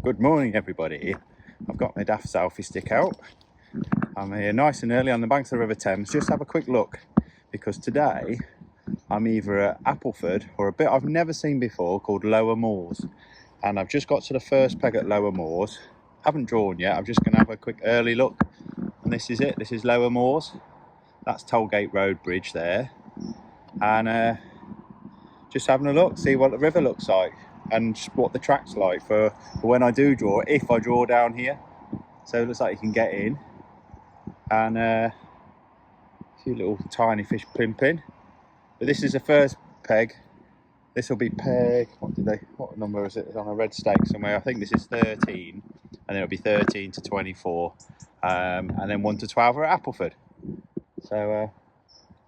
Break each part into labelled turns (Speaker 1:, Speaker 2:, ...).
Speaker 1: Good morning everybody. I've got my daft selfie stick out. I'm here nice and early on the banks of the River Thames. Just have a quick look because today I'm either at Appleford or a bit I've never seen before called Lower Moors. And I've just got to the first peg at Lower Moors. Haven't drawn yet, I'm just going to have a quick early look. And this is it, this is Lower Moors. That's Tollgate Road Bridge there. And just having a look, see what the river looks like and what the track's like for when I do draw, if I draw down here. So it looks like you can get in, and a few little tiny fish pimping. But this is the first peg. This will be peg, what number is it? It's on a red stake somewhere. I think this is 13, and then it'll be 13 to 24, and then 1 to 12 are at Appleford. So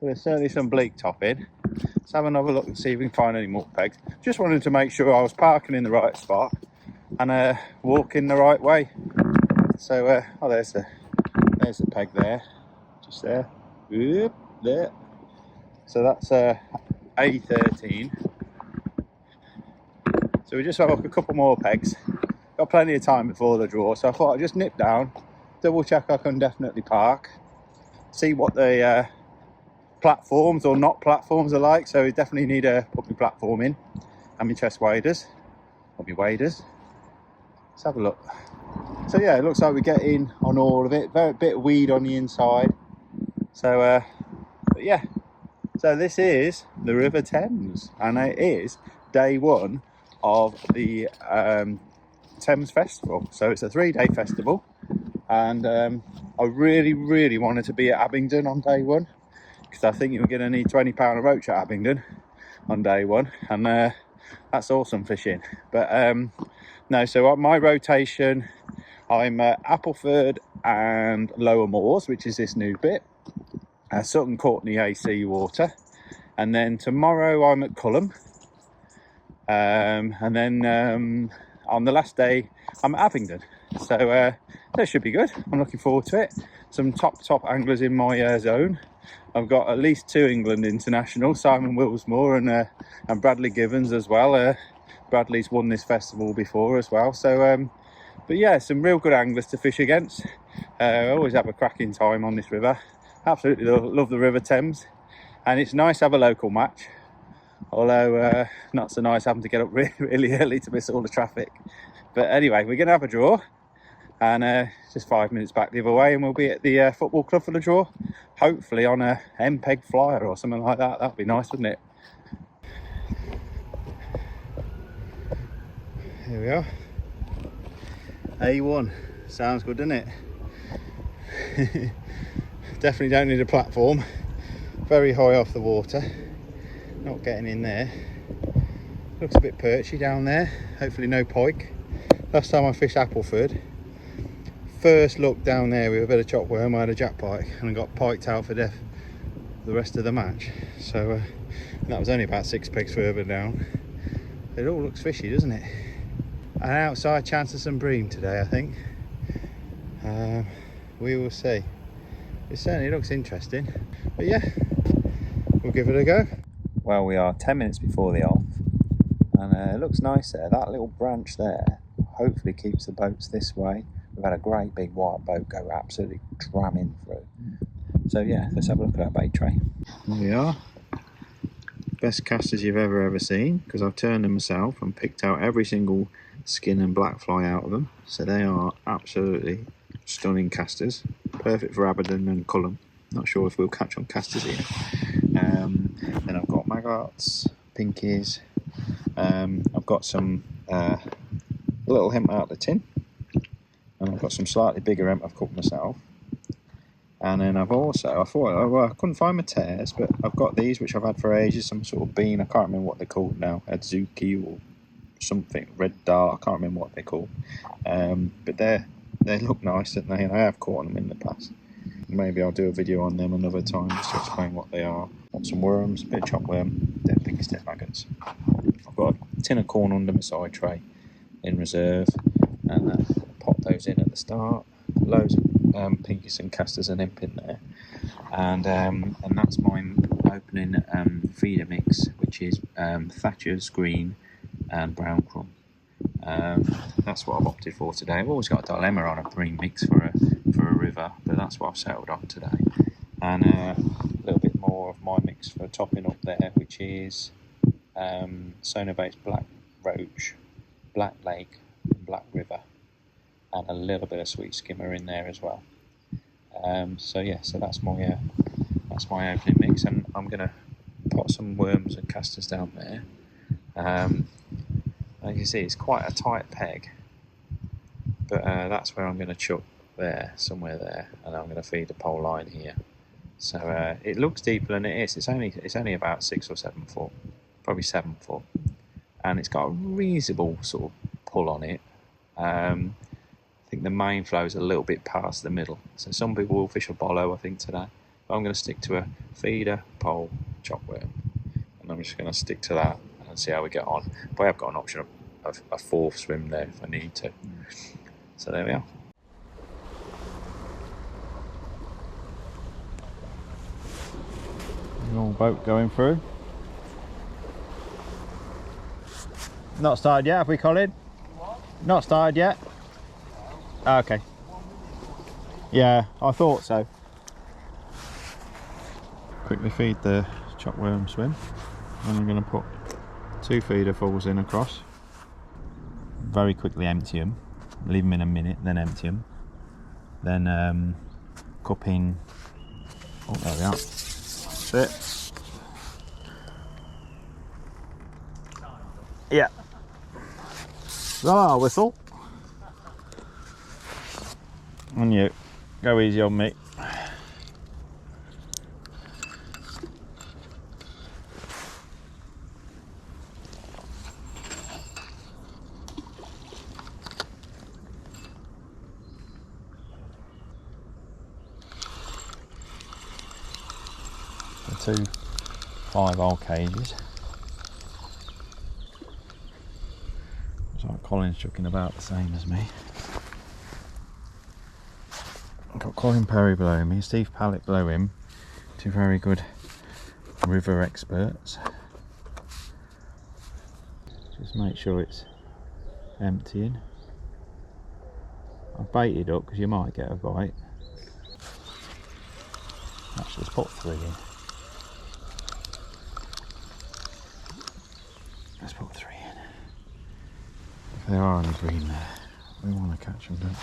Speaker 1: there's certainly some bleak top in. Let's have another look and see if we can find any more pegs. Just wanted to make sure I was parking in the right spot and walking the right way. So oh, there's the peg there, just there. Oop, there. So that's A13. So we just have a couple more pegs. Got plenty of time before the draw, so I thought I'd just nip down, double check I can definitely park, see what the platforms or not platforms are like. So we definitely need to put my platform in and my chest waders or my waders. Let's have a look. So yeah, it looks like we get in on all of it. Very bit of weed on the inside. So but yeah, so this is the River Thames and it is day one of the Thames Festival. So it's a 3-day festival, and I really wanted to be at Abingdon on day one, because I think you're going to need £20 a roach at Abingdon on day one, and that's awesome fishing. But no, so on my rotation, I'm at Appleford and Lower Moors, which is this new bit, Sutton Courtenay AC water, and then tomorrow I'm at Culham, and then on the last day I'm at Abingdon. So that should be good. I'm looking forward to it. Some top anglers in my zone. I've got at least 2 England internationals, Simon Willsmore and Bradley Givens as well. Bradley's won this festival before as well. So, but yeah, some real good anglers to fish against. I always have a cracking time on this river. Absolutely love the River Thames, and it's nice to have a local match. Although not so nice having to get up really early to miss all the traffic. But anyway, we're going to have a draw. And just 5 minutes back the other way, and we'll be at the football club for the draw. Hopefully on a MPEG flyer or something like that. That'd be nice, wouldn't it? Here we are. A1. Sounds good, doesn't it? Definitely don't need a platform. Very high off the water. Not getting in there. Looks a bit perchy down there. Hopefully no pike. Last time I fished Appleford, first look down there with a bit of chopworm, I had a jack pike and I got piked out for death the rest of the match. So that was only about 6 pegs further down. It all looks fishy, doesn't it? An outside chance of some bream today, I think. We will see. It certainly looks interesting. But yeah, we'll give it a go. Well, we are 10 minutes before the off, and it looks nice there. That little branch there hopefully keeps the boats this way. We've had a great big white boat go absolutely dramming through. So yeah, let's have a look at our bait tray. Here we are. Best casters you've ever seen, because I've turned them myself and picked out every single skin and black fly out of them. So they are absolutely stunning casters. Perfect for Abingdon and Culham. Not sure if we'll catch on casters here. Then I've got maggots, pinkies. I've got some little hemp out of the tin. And I've got some slightly bigger hemp I've cooked myself. And then I've also, I couldn't find my tears, but I've got these which I've had for ages, some sort of bean, I can't remember what they're called now, adzuki or something, red dart, I can't remember what they're called. But they look nice, don't they? And I have caught them in the past. Maybe I'll do a video on them another time just to explain what they are. Got some worms, a bit of chopworm, don't think it's dead maggots. I've got a tin of corn under my side tray in reserve, and pop those in at the start. Loads of pinkies and casters and imp in there, and that's my opening feeder mix, which is Thatcher's green and brown crumb.
Speaker 2: That's what I've opted for today. I've always got a dilemma on a bream mix for a river, but that's what I've settled on today. And a little bit more of my mix for topping up there, which is Sono-based black roach, black lake, black river, and a little bit of sweet skimmer in there as well. So that's my opening mix, and I'm going to put some worms and casters down there. As you see, it's quite a tight peg, but that's where I'm going to chuck there, somewhere there, and I'm going to feed the pole line here. So it looks deeper than it is. It's only about 6 or 7 foot, probably 7 foot, and it's got a reasonable sort of pull on it. I think the main flow is a little bit past the middle, so some people will fish a bollo, I think, today. But I'm going to stick to a feeder, pole, chop worm, and I'm just going to stick to that and see how we get on. But I have got an option of a fourth swim there if I need to. So there we are.
Speaker 1: Little boat going through. Not started yet, have we, Colin? What? Not started yet? Oh, okay. Yeah, I thought so. Quickly feed the chopworm swim, and I'm going to put 2 feeder fulls in across. Very quickly empty them, leave them in a minute, then empty them. Then cup in. Oh, there we are. That's it. Yeah. Ah, whistle. And you. Go easy on me. The 2 5-hole cages. It's like Colin's chucking about the same as me. I've got Colin Perry below me, Steve Pallett below him, 2 very good river experts. Just make sure it's emptying. I've baited up because you might get a bite. Actually, let's put 3 in. Let's put 3 in. If there are any green there, we want to catch them, don't we?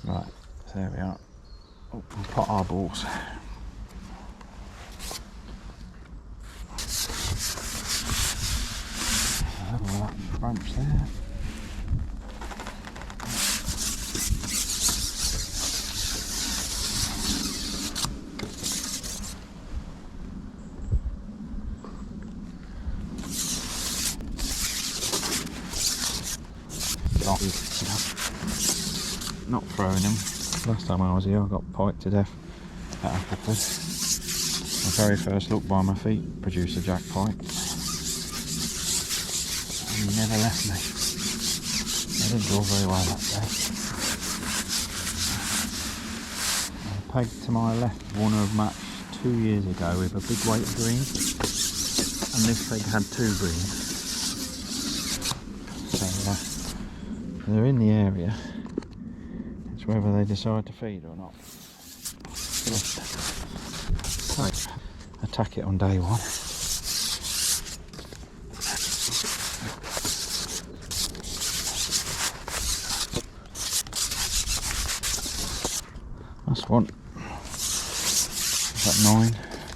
Speaker 1: Right, so there we are. Oh, we'll pot our balls. Have all that branch there. Not throwing them. Last time I was here I got piked to death at Appleford. My very first look by my feet produced a jack pike. And he never left me. I didn't draw very well that day. A peg to my left won a match 2 years ago with a big weight of green, and this peg had 2 greens. So they're in the area. It's whether they decide to feed or not. Attack it on day 1. That's one. Is that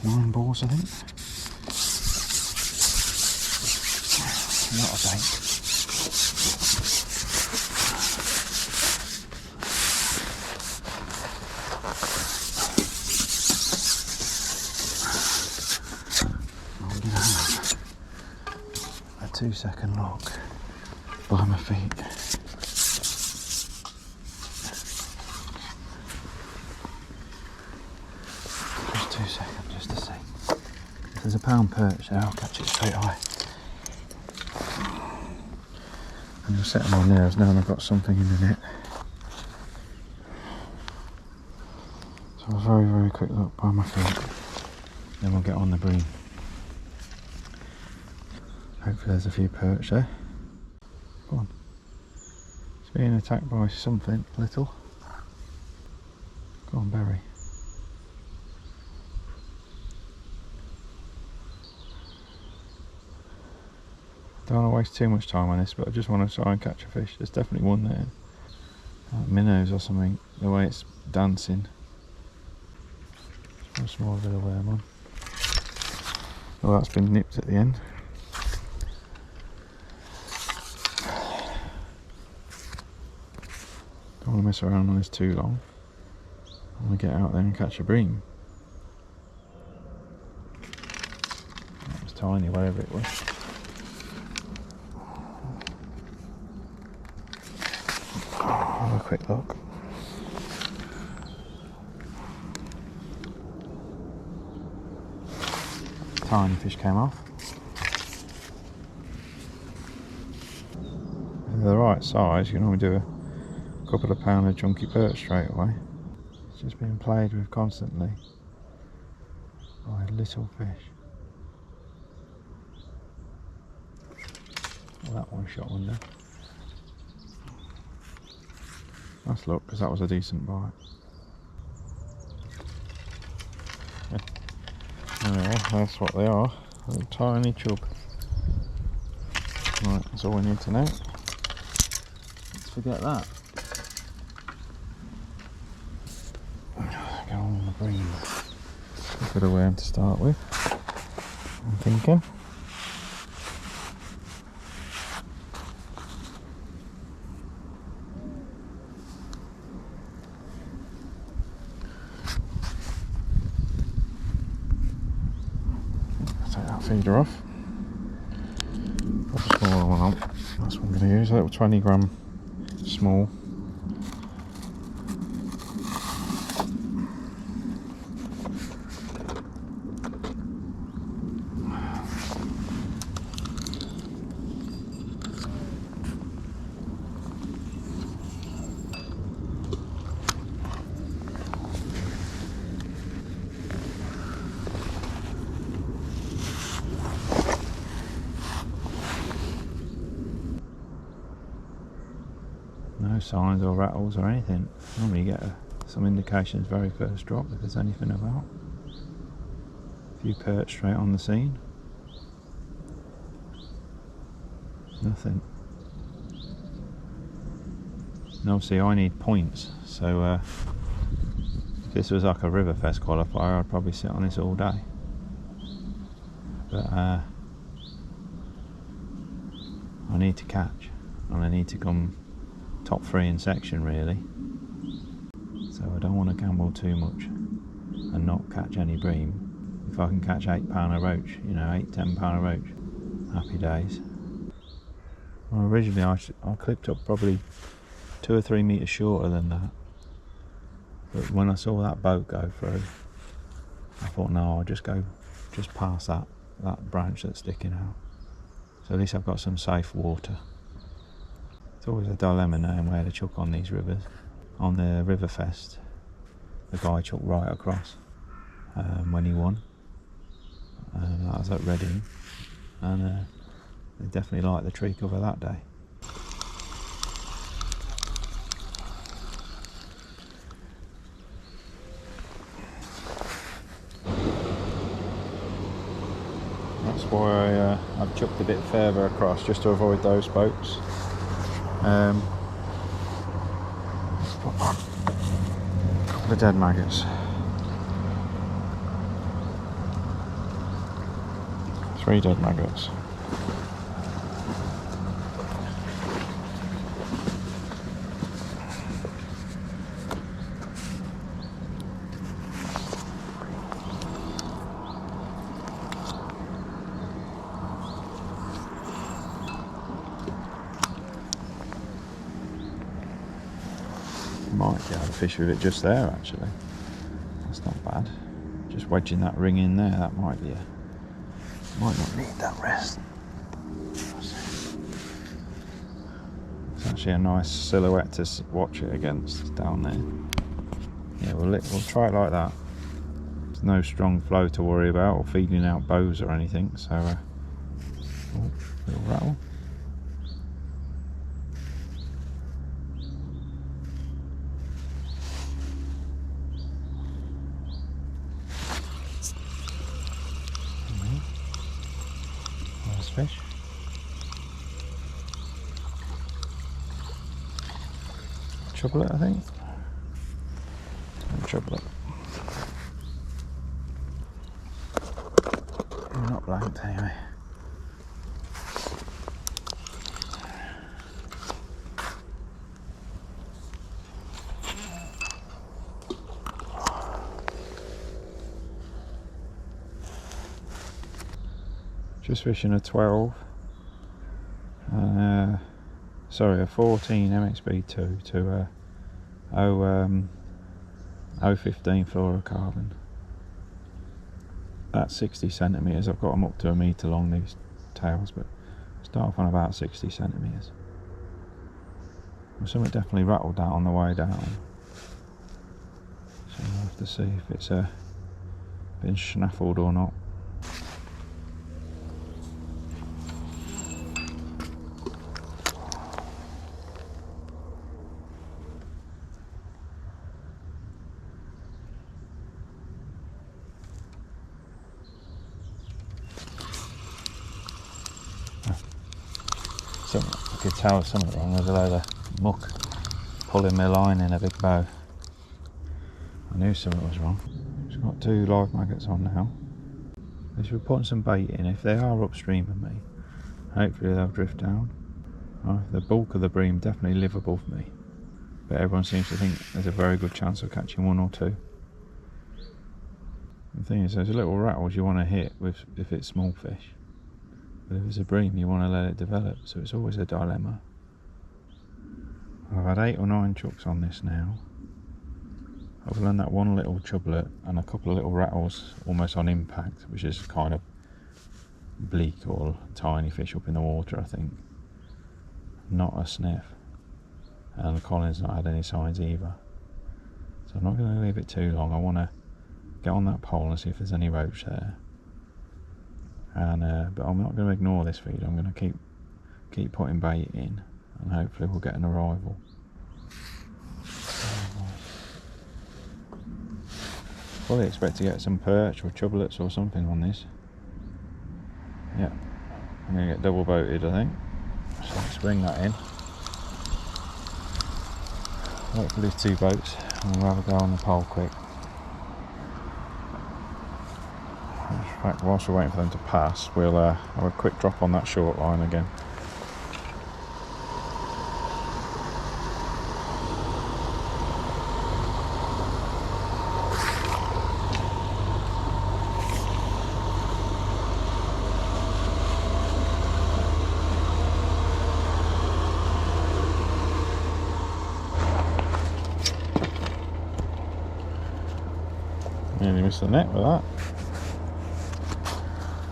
Speaker 1: 9 balls, I think? Not a bait. 2-second lock by my feet. Just 2 seconds, just to see. If there's a pound perch there, I'll catch it straight away. And just set them on there as now I've got something in the net. So a very, very quick look by my feet. Then we'll get on the bream. Hopefully there's a few perch there. Go on. It's being attacked by something little. Go on, Barry. Don't want to waste too much time on this, but I just want to try and catch a fish. There's definitely one there. Like minnows or something, the way it's dancing. A small bit of worm on. Oh, that's been nipped at the end. Don't want to mess around on this too long. I want to get out there and catch a bream. That was tiny, whatever it was. Have a quick look. Tiny fish came off. If they're the right size, you can only do a couple of pound of chunky perch straight away. It's just being played with constantly by little fish. Well, that one shot one there. Nice look, because that was a decent bite. Anyway, that's what they are. A little tiny chub. Right, that's all we need to know. Let's forget that. Go on the bream. A bit of worm to start with, I'm thinking. Take that feeder off. Put a smaller one on. That's what I'm going to use. A little 20 gram small. No signs or rattles or anything. Normally you get some indications very first drop if there's anything about. A few perch straight on the scene. Nothing. And obviously I need points, so if this was like a Riverfest qualifier I'd probably sit on this all day. But I need to catch, and I need to come top 3 in section really, so I don't want to gamble too much and not catch any bream. If I can catch 8 pound of roach, you know, 8-10 pound of roach, happy days. Well, originally I clipped up probably 2 or 3 metres shorter than that, but when I saw that boat go through I thought no, I'll just go just past that branch that's sticking out, so at least I've got some safe water. It's always a dilemma knowing where to chuck on these rivers. On the Riverfest, the guy chucked right across when he won. That was at Reading, and they definitely liked the tree cover that day. That's why I've chucked a bit further across, just to avoid those boats. Couple of dead maggots. 3 dead maggots.
Speaker 2: Might be able to fish with it just there actually. That's not bad. Just wedging that ring in there, that might be might not need that rest. It's actually a nice silhouette to watch it against down there. Yeah, we'll try it like that. There's no strong flow to worry about or feeding out bows or anything, so oh, little rattle. Nice fish. Chocolate, I think. Chocolate. We're not blanked anyway. Just fishing a 12. Sorry, a 14 MXB2 to a 015 fluorocarbon. That's 60 centimetres. I've got them up to a metre long, these tails, but start off on about 60 centimetres. Well, something definitely rattled that on the way down, so we'll have to see if it's been snaffled or not. I could tell there's something wrong. There's a load of muck pulling my line in a big bow. I knew something was wrong. It's got 2 live maggots on now. If we're putting some bait in, if they are upstream of me, hopefully they'll drift down. The bulk of the bream definitely live above me, but everyone seems to think there's a very good chance of catching 1 or 2. The thing is, there's little rattles you want to hit with if it's small fish. But if it's a bream, you want to let it develop, so it's always a dilemma. I've had 8 or 9 chucks on this now. I've learned that 1 little chublet and a couple of little rattles almost on impact, which is kind of bleak or tiny fish up in the water, I think. Not a sniff. And Colin's not had any signs either. So I'm not going to leave it too long. I want to get on that pole and see if there's any roach there. And but I'm not going to ignore this feed. I'm going to keep putting bait in, and hopefully we'll get an arrival. Fully expect to get some perch or chublets or something on this. Yeah, I'm going to get double boated, I think. So let's bring that in. Wait for these 2 boats, and we'll have a go on the pole quick. In fact, whilst we're waiting for them to pass, we'll have a quick drop on that short line again. Nearly missed the net with that.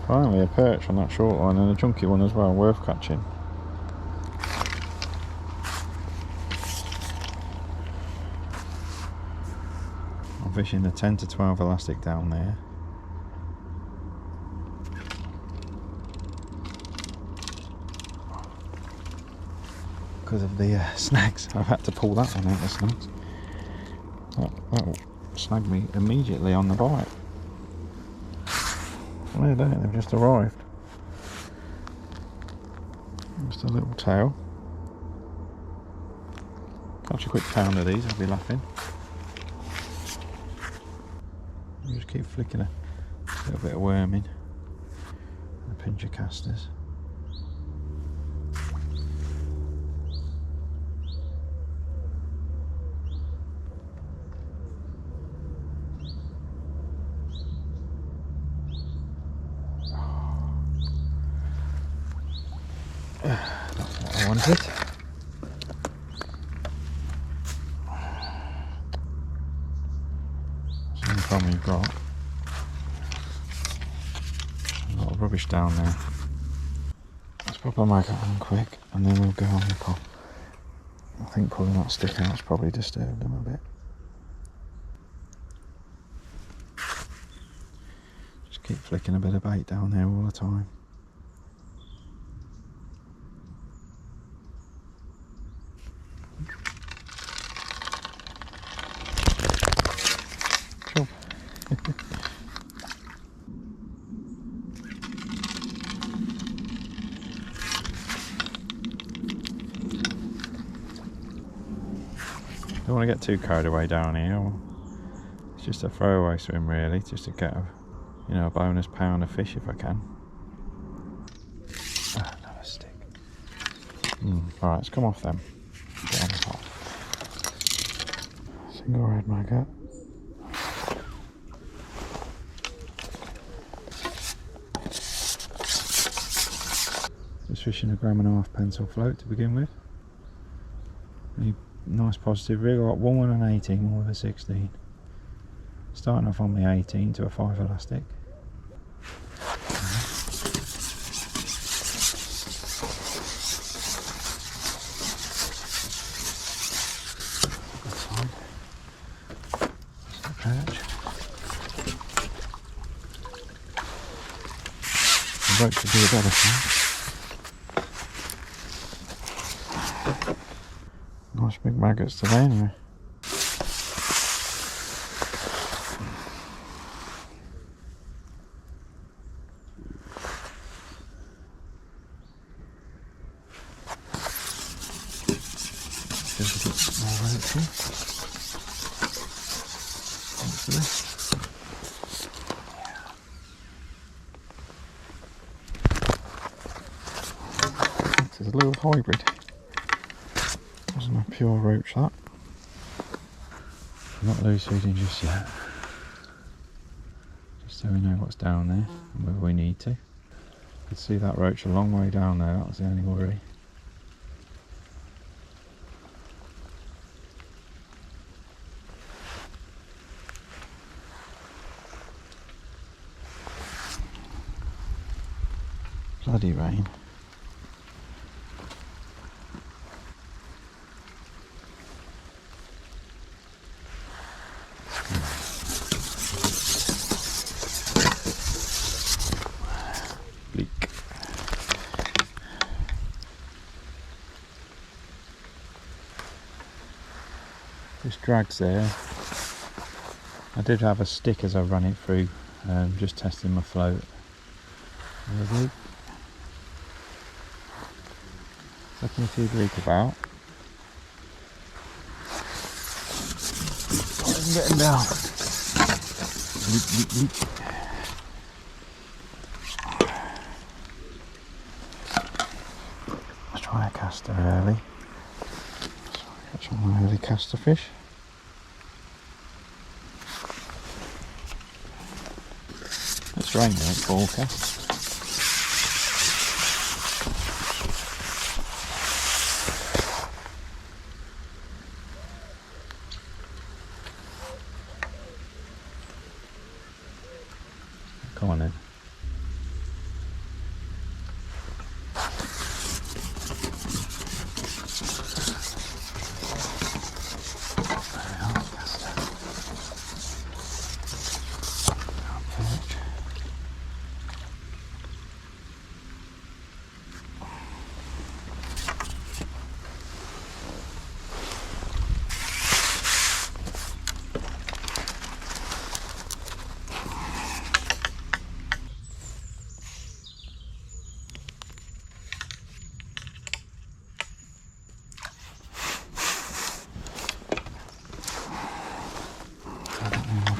Speaker 2: Finally a perch on that short line, and a chunky one as well, worth catching. I'm fishing the 10 to 12 elastic down there. Because of the snags, I've had to pull that one out of the snags. That snagged me immediately on the bite. Well, they don't, they've just arrived. Just a little tail. Catch a quick pound of these, I'll be laughing. You just keep flicking a little bit of worm in. And a pinch of casters. That's what I wanted. one we've got. A lot of rubbish down there. Let's pop our maggot on quick and then we'll go on the pop. I think pulling that stick out's probably disturbed them a bit. Just keep flicking a bit of bait down there all the time. Cool. Don't want to get too carried away down here. It's just a throwaway swim really, just to get a bonus pound of fish if I can. Another stick. Alright, let's come off them. Get on the top. Single red maggot. Just fishing a 1.5 pencil float to begin with. Really nice positive rig. I got one on an 18, one with a 16. Starting off on the 18 to a 5 elastic. Perch. The roach would be a better thing. Nice big maggots today anyway. There's a bit more roach here. This is a little hybrid. Wasn't a pure roach that. I'm not loose feeding just yet. Just so we know what's down there and whether we need to. Could see that roach a long way down there, that was the only worry. Bloody rain. Bleak. This drags there. I did have a stick as I ran it through, just testing my float. Nothing too bleak about. I'm getting down. Let's try a caster early. Catch one early caster fish. It's raining, it's forecast. Come on in.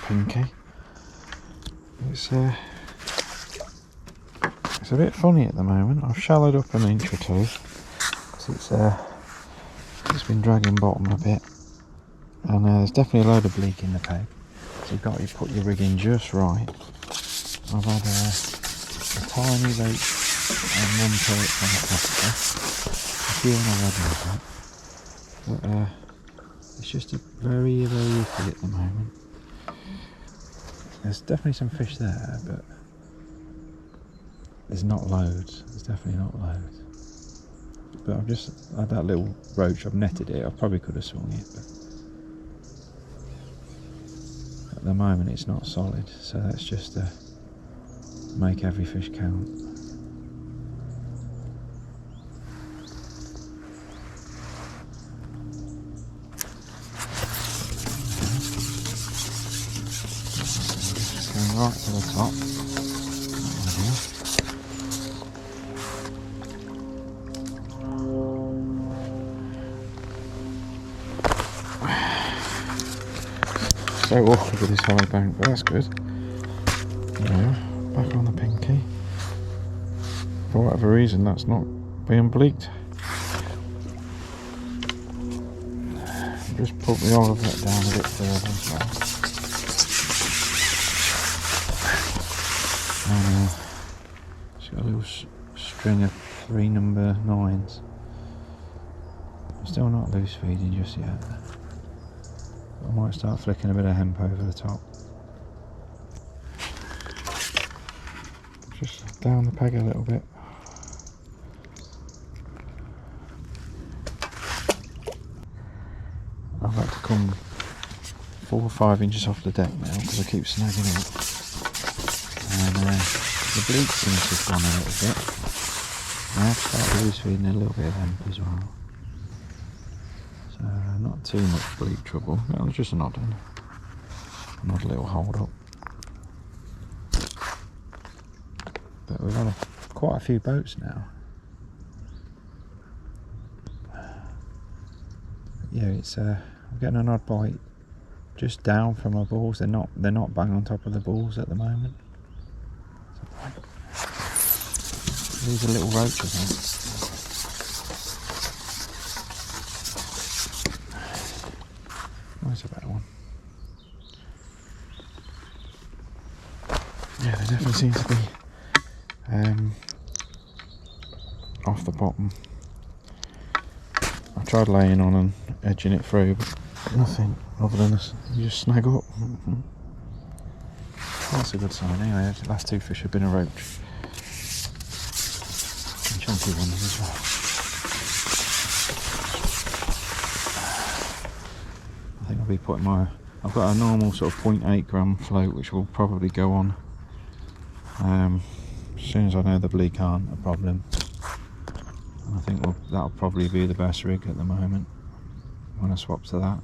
Speaker 2: Pinky. It's a bit funny at the moment. I've shallowed up an inch or two because it's been dragging bottom a bit, and there's definitely a load of bleak in the peg, so you've got to put your rig in just right. I've had a tiny roach and one perch on the caster, a few on a red maggot, but it's just very iffy at the moment. There's definitely some fish there, but there's not loads. There's definitely not loads. But I've just had that little roach. I've netted it. I probably could have swung it, but at the moment it's not solid. So let's just make every fish count. Going right to the top. So awkward with this high bank, but that's good. Yeah, back on the pinky. For whatever reason, that's not being bleaked. Just put the olive net down a bit further as well. And it's got a little string of 3 number 9s. I'm still not loose feeding just yet. I might start flicking a bit of hemp over the top. Just down the peg a little bit. I've had to come 4 or 5 inches off the deck now because I keep snagging it. And the bleak seems to have gone a little bit. I have to start loose feeding a little bit of hemp as well. Not too much bleak trouble. That was just an odd little hold up. But we've had quite a few boats now. Yeah, it's I'm getting an odd bite just down from my balls. They're not bang on top of the balls at the moment. These are little roaches, I think. That's a better one. Yeah, they definitely seem to be off the bottom. I tried laying on and edging it through, but nothing other than this. You just snag up. That's a good sign. Anyway, the last 2 fish have been a roach. And chunky ones as well. I'll be putting I've got a normal sort of 0.8 gram float which will probably go on as soon as I know the bleak aren't a problem. And I think that'll probably be the best rig at the moment when I swap to that.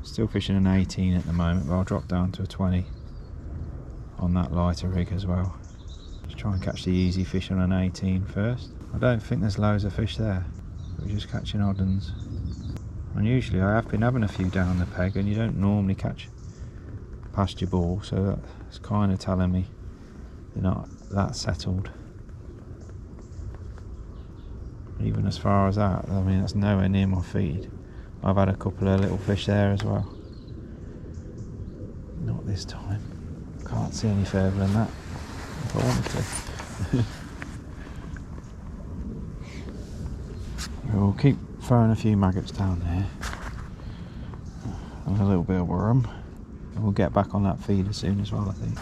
Speaker 2: Still fishing an 18 at the moment, but I'll drop down to a 20 on that lighter rig as well. Just try and catch the easy fish on an 18 first. I don't think there's loads of fish there, we're just catching odd uns. And usually I have been having a few down the peg, and you don't normally catch past your ball, so that's kind of telling me they're not that settled. Even as far as that, I mean, that's nowhere near my feed. I've had a couple of little fish there as well. Not this time. Can't see any further than that if I wanted to. We'll keep throwing a few maggots down there and a little bit of worm, and we'll get back on that feeder soon as well, I think,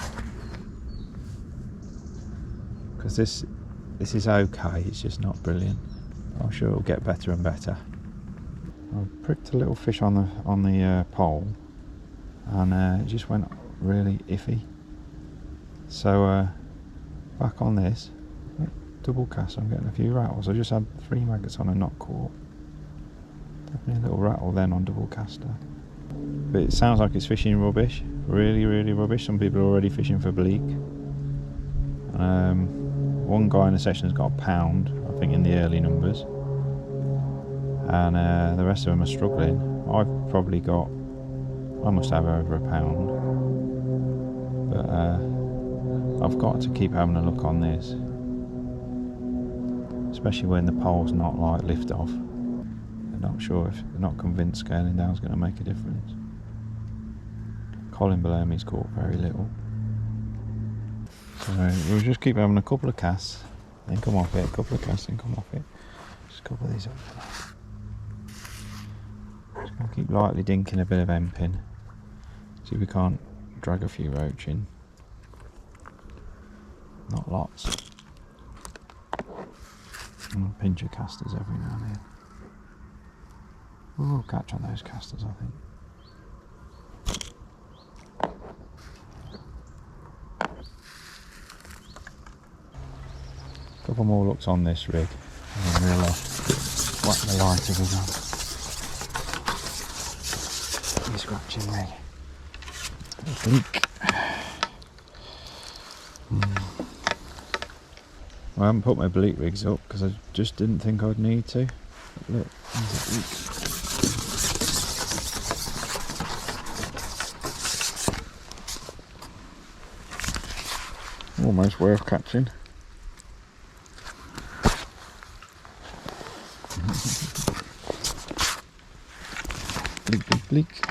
Speaker 2: because this is okay, it's just not brilliant. I'm sure it'll get better and better. I pricked a little fish on the pole, and it just went really iffy, so back on this double cast. I'm getting a few rattles. I just had 3 maggots on and not caught. Definitely a little rattle then on double caster. But it sounds like it's fishing rubbish. Really, really rubbish. Some people are already fishing for bleak. One guy in the session has got a pound, I think, in the early numbers. And the rest of them are struggling. I've probably got, I must have over a pound. But I've got to keep having a look on this. Especially when the pole's not like lift off. I'm not sure if they're not convinced scaling down is going to make a difference. Colin below me's caught very little. So we'll just keep having a couple of casts, then come off it, a couple of casts, then come off it. Just a couple of these up. Just going to keep lightly dinking a bit of hemp in. See if we can't drag a few roach in. Not lots. And a pinch of casters every now and then. We'll catch on those casters, I think. A couple more looks on this rig, and then we'll whack the light again on. The scratching rig. A bleak. I haven't put my bleak rigs up because I just didn't think I'd need to. But look, there's a bleak. Almost worth catching. Bleak, bleak, bleak.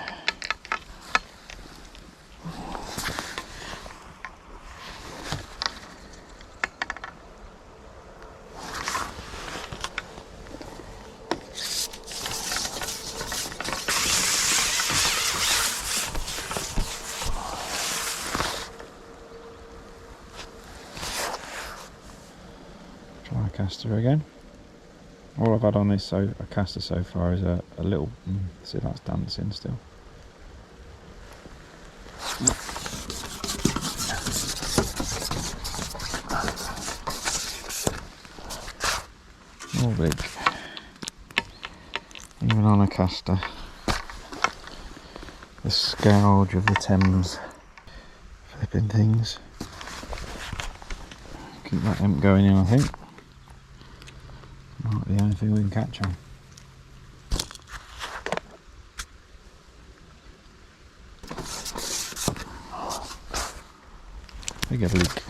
Speaker 2: Try a caster again. All I've had on this a caster so far is a little, see that's dancing still. All big, even on a caster. The scourge of the Thames, flipping things. Keep that imp going in, I think. Might be the only thing we can catch on. Big leak.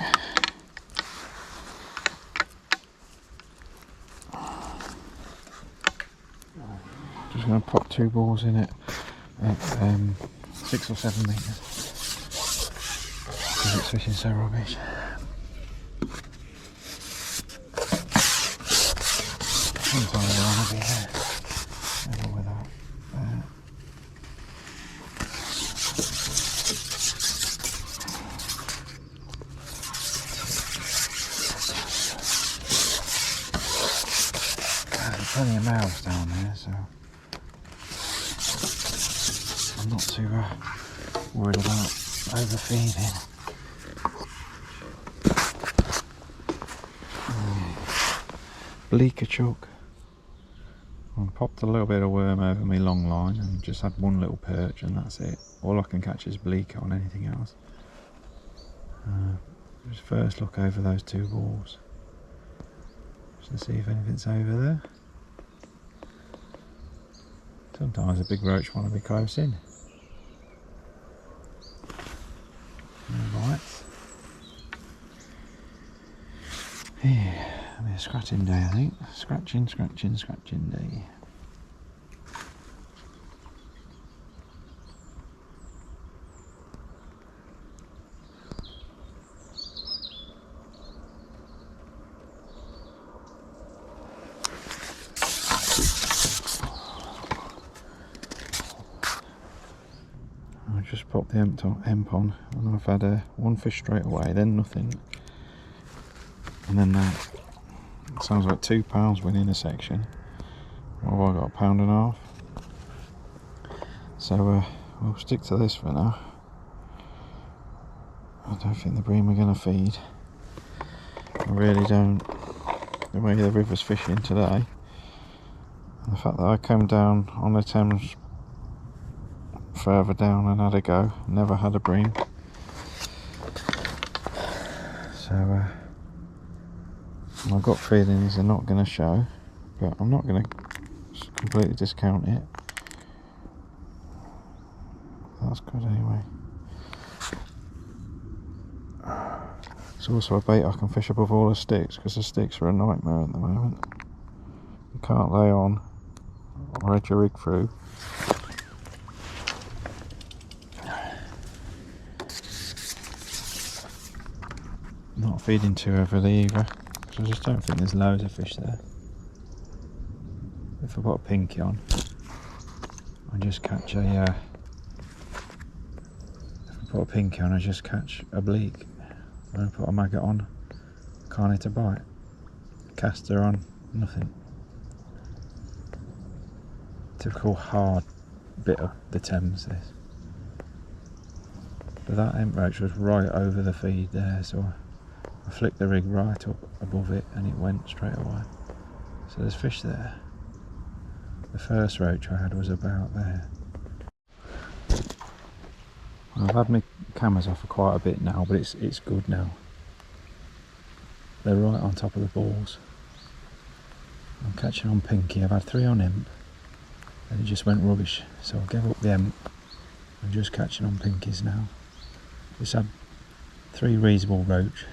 Speaker 2: Just going to pop 2 balls in it at 6 or 7 metres because it's fishing so rubbish. Sometimes I want to be there. Never without that. There's plenty of mouths down there, so I'm not too worried about overfeeding. Bleaker chook. I popped a little bit of worm over my long line and just had 1 little perch, and that's it. All I can catch is bleaker on anything else. Just first look over those 2 balls just to see if anything's over there. Sometimes a big roach want to be close in. No bites. Yeah. It'll be a scratching day, I think. Scratching day. I just popped the emp on, and I've had 1 fish straight away, then nothing, and then that. It sounds like £2 winning a section. What have I got, £1.50? So we'll stick to this for now. I don't think the bream are going to feed. I really don't. The way the river's fishing today, and the fact that I came down on the Thames further down and had a go, never had a bream. So my gut feelings are not going to show, but I'm not going to completely discount it. That's good anyway. It's also a bait I can fish above all the sticks, because the sticks are a nightmare at the moment. You can't lay on or edge your rig through. Not feeding too heavily either, because I just don't think there's loads of fish there. If I put a pinky on, I just catch a put a pinky on, I just catch a bleak. When I put a maggot on, can't hit a bite. Cast her on, nothing. Typical hard bit of the Thames, this. But that hemp roach was right over the feed there, so I flicked the rig right up above it and it went straight away. So there's fish there. The first roach I had was about there. I've had my cameras off for quite a bit now, but it's good now. They're right on top of the balls. I'm catching on pinky. I've had 3 on hemp and it just went rubbish, so I gave up the hemp. I'm just catching on pinkies now. Just had 3 reasonable roach.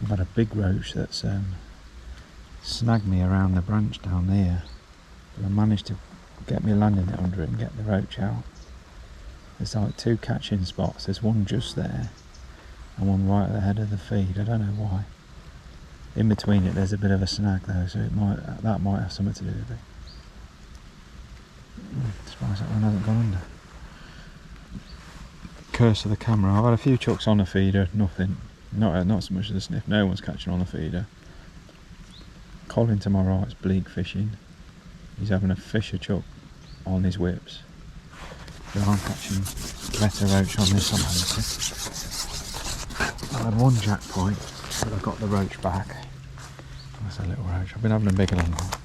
Speaker 2: I've had a big roach that's snagged me around the branch down there, but I managed to get me landing it under it and get the roach out. There's like 2 catching spots. There's one just there and one right at the head of the feed. I don't know why. In between it there's a bit of a snag though, so that might have something to do with it. I'm surprised that one hasn't gone under. Curse of the camera. I've had a few chucks on the feeder, nothing. Not so much as a sniff. No one's catching on the feeder. Colin to my right's bleak fishing. He's having a fisher chuck on his whips. So I'm catching better roach on this, I'm hoping. I had 1 jack point, but I got the roach back. That's a little roach. I've been having a bigger than that.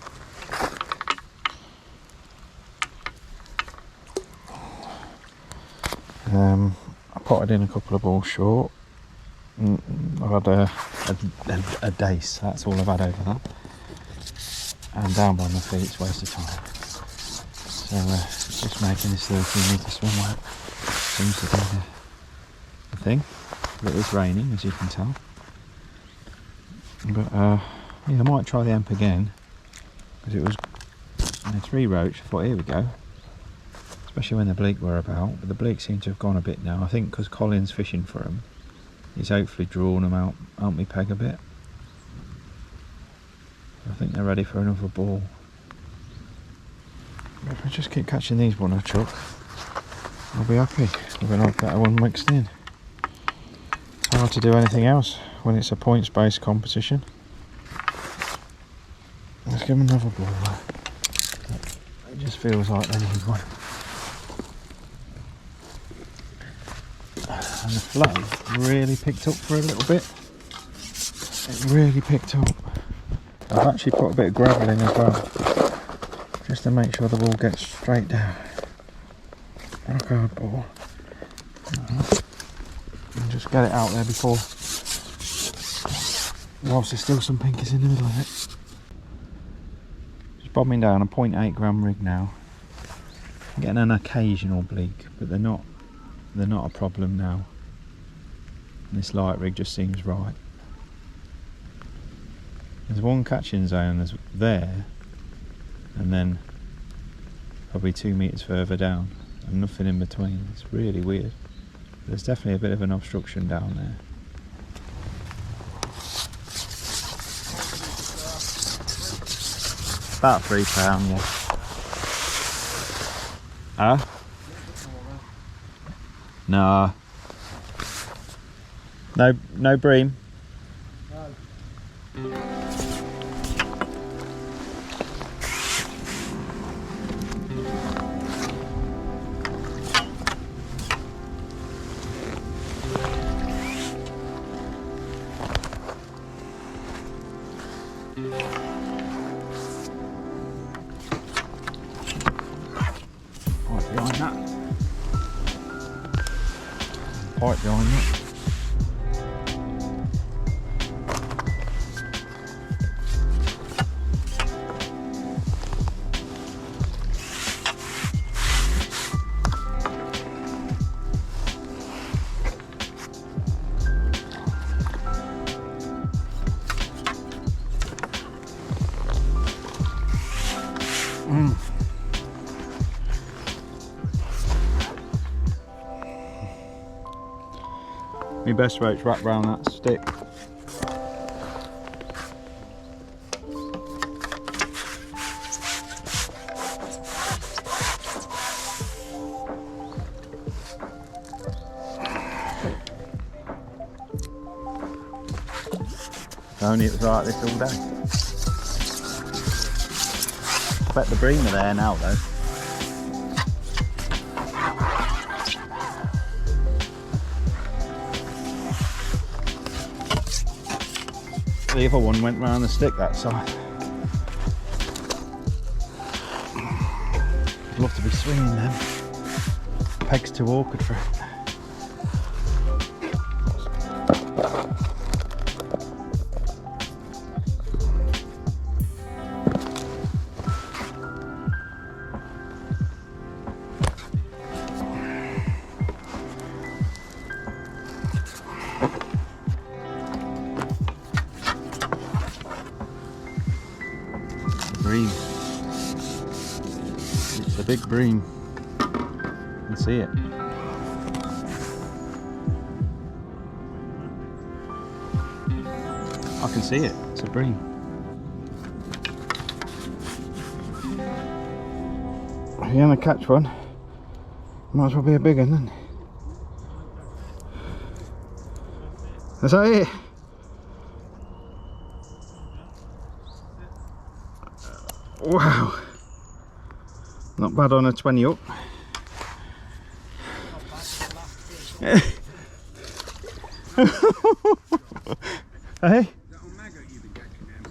Speaker 2: I potted in a couple of balls short. I've had a dace, that's all I've had over that. And down by my feet, it's a waste of time. So just making this 13 metre swim work seems to be the thing. But it's raining, as you can tell. But yeah, I might try the hemp again, because it was 3 roach. I thought, here we go. Especially when the bleak were about, but the bleak seem to have gone a bit now. I think because Colin's fishing for them, he's hopefully drawn them out me peg a bit. I think they're ready for another ball. But if I just keep catching these one a chuck, I'll be happy. We're going to have a better one mixed in. It's hard to do anything else when it's a points-based competition. Let's give them another ball. It just feels like they need one. And the flow really picked up for a little bit. It really picked up. I've actually put a bit of gravel in as well, just to make sure the ball gets straight down. Rock hard ball. And just get it out there before, whilst there's still some pinkies in the middle of it. Just bobbing down a 0.8 gram rig now. I'm getting an occasional bleak, but they're not a problem now. And this light rig just seems right. There's one catching zone there, and then probably 2 metres further down, and nothing in between. It's really weird. There's definitely a bit of an obstruction down there. About £3, yeah. Huh? Nah. No bream. No. Right behind that. Pipe behind it. My best roach wrapped around that stick.
Speaker 1: If only it was like this all day. I bet the bream are there now though. The other one went round the stick that side. I'd love to be swinging them. Peg's too awkward for it. Bream. It's a big bream. You can see it. I can see it. It's a bream. If you're gonna catch one, might as well be a big one, then. Is that it? Wow, not bad on a 20 up. Hey,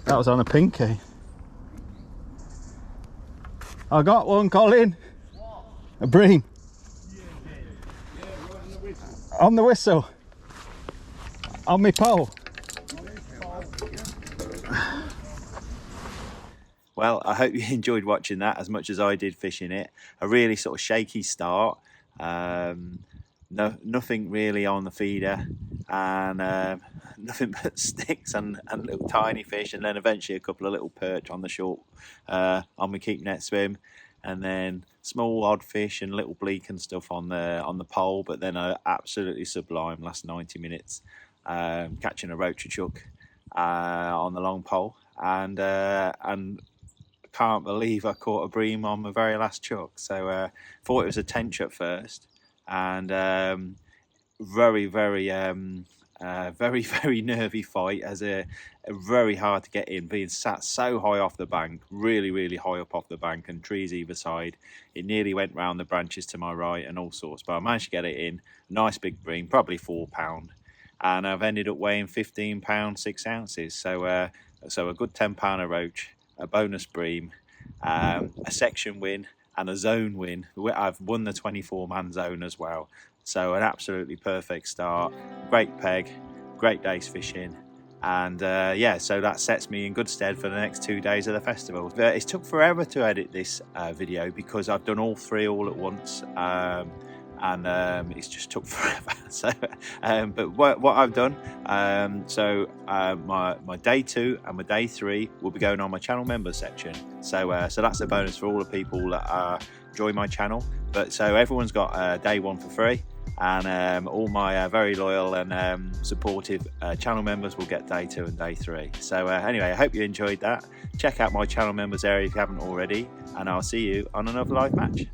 Speaker 1: that was on a pinky. I got one, Colin. A bream. On the whistle. On my pole. Well, I hope you enjoyed watching that as much as I did fishing it. A really sort of shaky start. Nothing really on the feeder, and nothing but sticks and little tiny fish, and then eventually a couple of little perch on the short on my keep net swim, and then small odd fish and little bleak and stuff on the pole. But then absolutely sublime last 90 minutes, catching a roach chuck on the long pole, and can't believe I caught a bream on my very last chuck. So thought it was a tench at first, and very nervy fight, as a very hard to get in, being sat so high off the bank, really high up off the bank, and trees either side. It nearly went round the branches to my right and all sorts, but I managed to get it in. Nice big bream, probably £4, and I've ended up weighing £15 6 ounces. So a good £10 a roach, a bonus bream, a section win and a zone win. I've won the 24-man zone as well. So an absolutely perfect start, great peg, great day's fishing, and yeah, so that sets me in good stead for the next 2 days of the festival. It took forever to edit this video because I've done all three all at once, and it's just took forever. So but what I've done, my day 2 and my day 3 will be going on my channel members section. So that's a bonus for all the people that join my channel. But so everyone's got day 1 for free, and all my very loyal and supportive channel members will get day 2 and day 3. So anyway, I hope you enjoyed that. Check out my channel members area if you haven't already, and I'll see you on another live match.